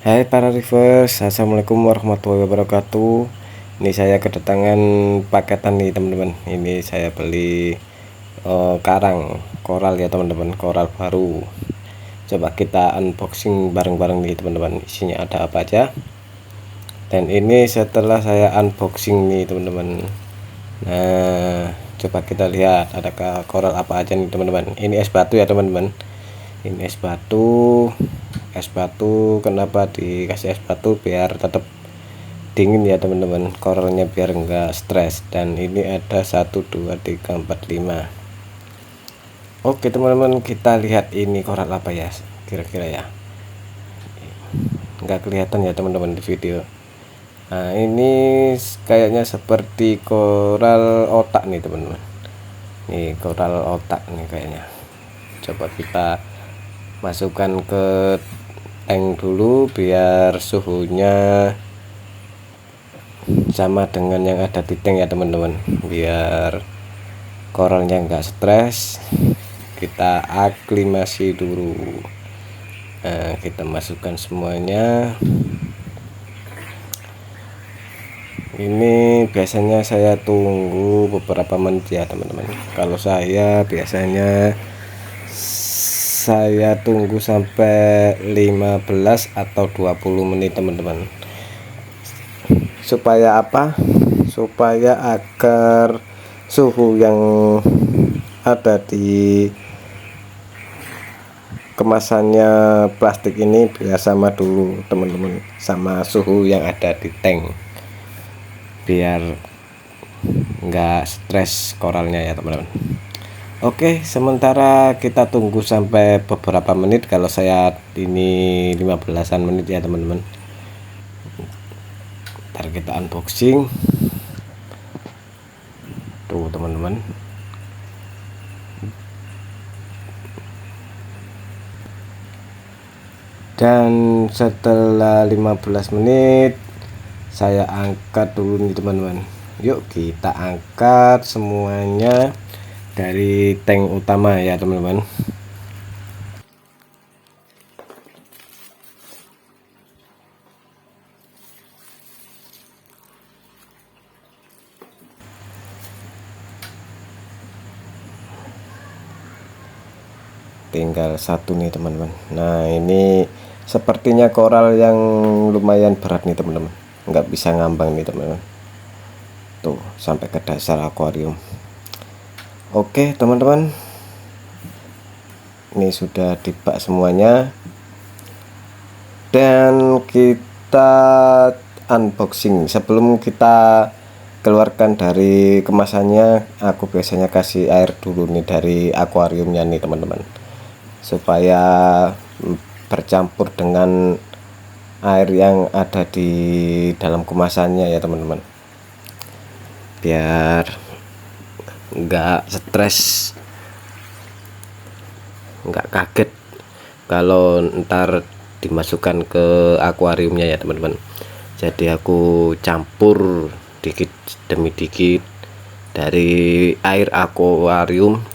Hai para reviewers, assalamualaikum warahmatullahi wabarakatuh. Ini saya kedatangan paketan nih teman-teman. Ini saya beli karang koral ya teman-teman, koral baru. Coba kita unboxing bareng-bareng nih teman-teman. Isinya ada apa aja? Dan ini setelah saya unboxing nih teman-teman. Nah, coba kita lihat adakah koral apa aja nih teman-teman. Ini es batu ya teman-teman. Ini es batu kenapa dikasih es batu biar tetap dingin ya teman-teman, koralnya biar enggak stres. Dan ini ada 1 2 3 4 5. Oke teman-teman, kita lihat ini koral apa ya kira-kira ya, enggak kelihatan ya teman-teman di video. Nah ini kayaknya seperti koral otak nih teman-teman. Nih koral otak nih kayaknya. Coba kita masukkan ke tank dulu biar suhunya sama dengan yang ada di tank ya teman-teman, biar koralnya enggak stres. Kita aklimasi dulu. Nah, kita masukkan semuanya. Ini biasanya saya tunggu beberapa menit ya teman-teman. Kalau saya biasanya saya tunggu sampai 15 atau 20 menit teman-teman. Supaya apa? Supaya agar suhu yang ada di kemasannya plastik ini biar sama dulu teman-teman sama suhu yang ada di tank, biar enggak stres koralnya ya teman-teman. Oke, sementara kita tunggu sampai beberapa menit. Kalau saya ini 15-an menit ya teman-teman. Ntar kita unboxing tuh teman-teman. Dan setelah 15 menit saya angkat dulu nih teman-teman. Yuk kita angkat semuanya dari tank utama ya teman-teman. Tinggal satu nih teman-teman. Nah ini sepertinya koral yang lumayan berat nih teman-teman, nggak bisa ngambang nih teman-teman, tuh sampai ke dasar akuarium. Oke teman-teman, ini sudah dibak semuanya dan kita unboxing. Sebelum kita keluarkan dari kemasannya, aku biasanya kasih air dulu nih dari akuariumnya nih teman-teman, supaya bercampur dengan air yang ada di dalam kemasannya ya teman-teman, biar enggak stres, enggak kaget kalau ntar dimasukkan ke akuariumnya ya teman-teman. Jadi aku campur dikit demi dikit dari air akuarium,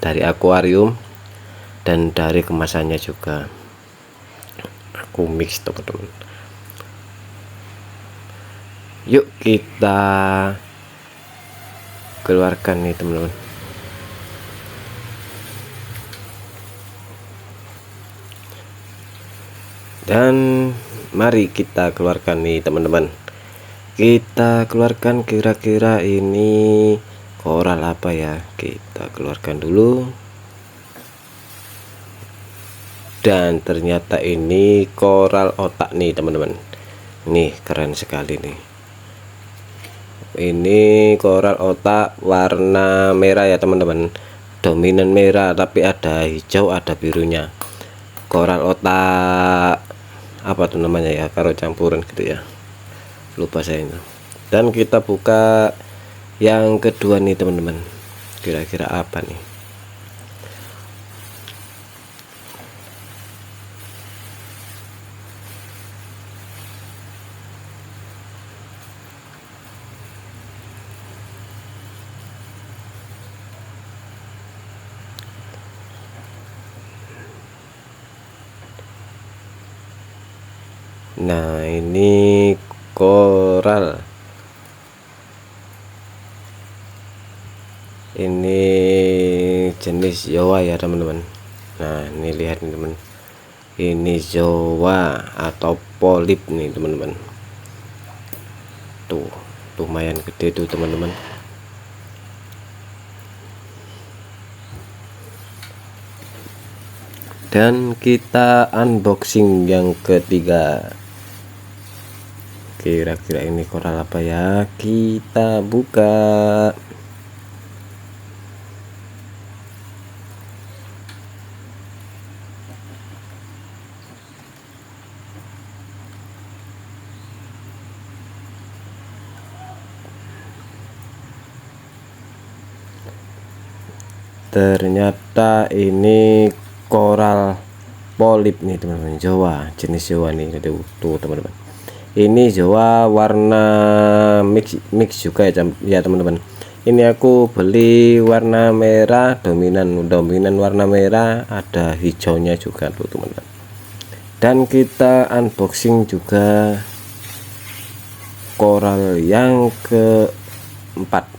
dan dari kemasannya juga aku mix teman-teman. Yuk kita keluarkan nih teman-teman. Dan mari kita keluarkan nih teman-teman. Kita keluarkan kira-kira ini koral apa ya, kita keluarkan dulu. Dan ternyata ini koral otak nih teman-teman. Nih keren sekali nih. Ini koral otak warna merah ya teman-teman, dominan merah tapi ada hijau ada birunya. Koral otak apa tuh namanya ya, kalau campuran gitu ya, lupa saya itu. Dan kita buka yang kedua nih teman-teman, kira-kira apa nih. Nah, ini koral, ini jenis Jawa ya teman-teman. Nah, ini lihat nih teman, ini Jawa atau polip nih teman-teman. Tuh lumayan gede tuh teman-teman. Dan kita unboxing yang ketiga. Kira-kira ini koral apa ya, kita buka. Ternyata ini koral polip nih teman-teman, Jawa, jenis Jawa nih. Tuh teman-teman, ini Jawa warna mix juga ya teman-teman. Ini aku beli warna merah dominan warna merah, ada hijaunya juga tuh teman-teman. Dan kita unboxing juga koral yang keempat.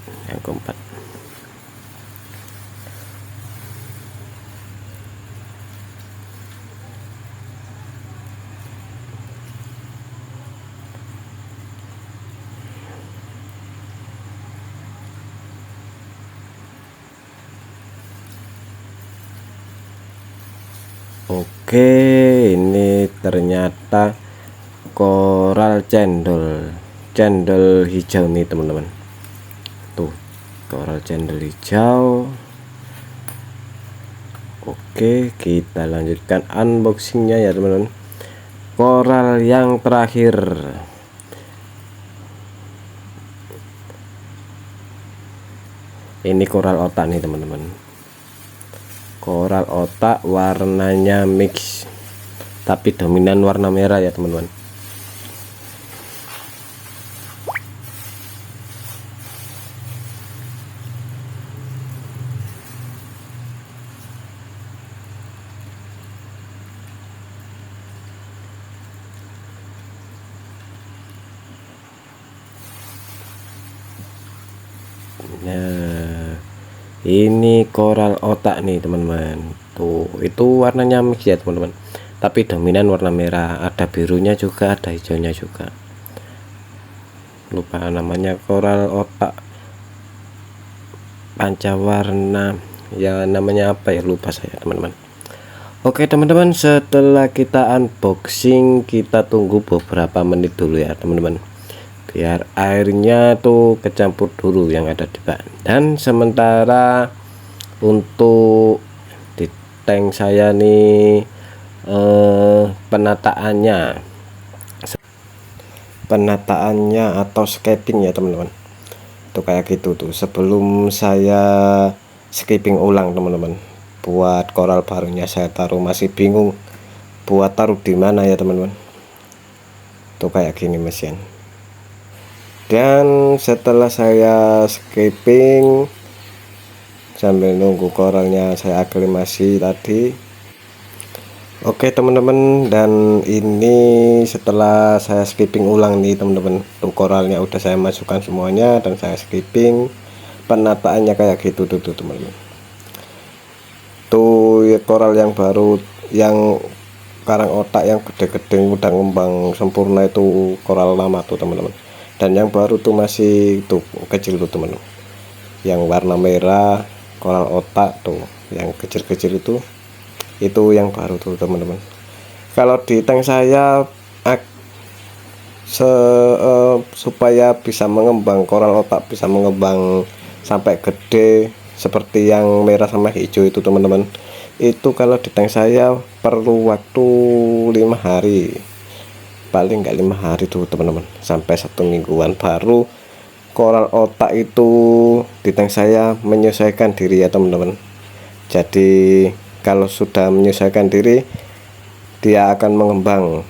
Oke, ini ternyata koral cendol hijau nih teman-teman. Tuh, koral cendol hijau. Oke, kita lanjutkan unboxingnya ya teman-teman. Koral yang terakhir, ini koral otak nih teman-teman. Koral otak warnanya mix, tapi dominan warna merah ya teman-teman. Nah, ini koral otak nih teman-teman. Tuh, itu warnanya mix ya teman-teman, tapi dominan warna merah, ada birunya juga, ada hijaunya juga. Lupa namanya, koral otak pancawarna ya, namanya apa ya, lupa saya teman-teman. Oke teman-teman, setelah kita unboxing, kita tunggu beberapa menit dulu ya teman-teman, biar airnya tuh kecampur dulu yang ada di bak. Dan sementara untuk di tank saya nih, penataannya atau scaping ya teman-teman, tuh kayak gitu tuh. Sebelum saya scaping ulang teman-teman, buat koral barunya saya taruh, masih bingung buat taruh di mana ya teman-teman. Tuh kayak gini mesin. Dan setelah saya scaping sambil nunggu koralnya saya aklimasi tadi. Oke teman-teman, dan ini setelah saya skipping ulang nih teman-teman, tuh koralnya udah saya masukkan semuanya dan saya skipping. Penataannya kayak gitu tuh teman-teman. Tuh ya, koral yang baru yang karang otak yang gede-gede udah ngembang sempurna itu koral lama tuh teman-teman. Dan yang baru tuh masih tuh kecil tuh teman-teman, yang warna merah koral otak tuh yang kecil-kecil itu yang baru tuh teman-teman. Kalau di tank saya supaya bisa mengembang koral otak, bisa mengembang sampai gede seperti yang merah sama hijau itu teman-teman, itu kalau di tank saya perlu waktu 5 hari, paling nggak 5 hari tuh teman-teman, sampai 1 mingguan baru koral otak itu di tank saya menyesuaikan diri ya teman-teman. Jadi kalau sudah menyesuaikan diri, dia akan mengembang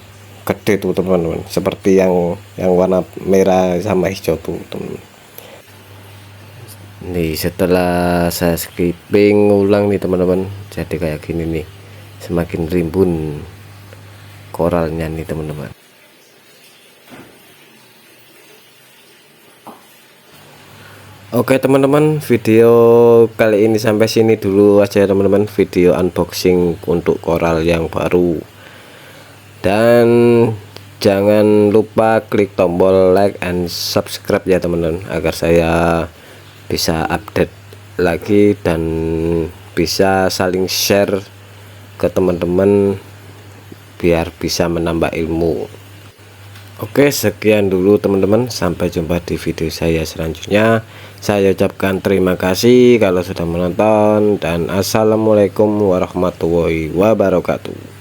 gede tuh teman-teman, seperti yang warna merah sama hijau tuh teman-teman. Nih setelah saya skipping ulang nih teman-teman, jadi kayak gini nih, semakin rimbun koralnya nih teman-teman. Oke teman-teman, video kali ini sampai sini dulu aja ya teman-teman, video unboxing untuk koral yang baru. Dan jangan lupa klik tombol like and subscribe ya teman-teman, agar saya bisa update lagi dan bisa saling share ke teman-teman biar bisa menambah ilmu. Oke, sekian dulu teman-teman, sampai jumpa di video saya selanjutnya. Saya ucapkan terima kasih kalau sudah menonton, dan assalamualaikum warahmatullahi wabarakatuh.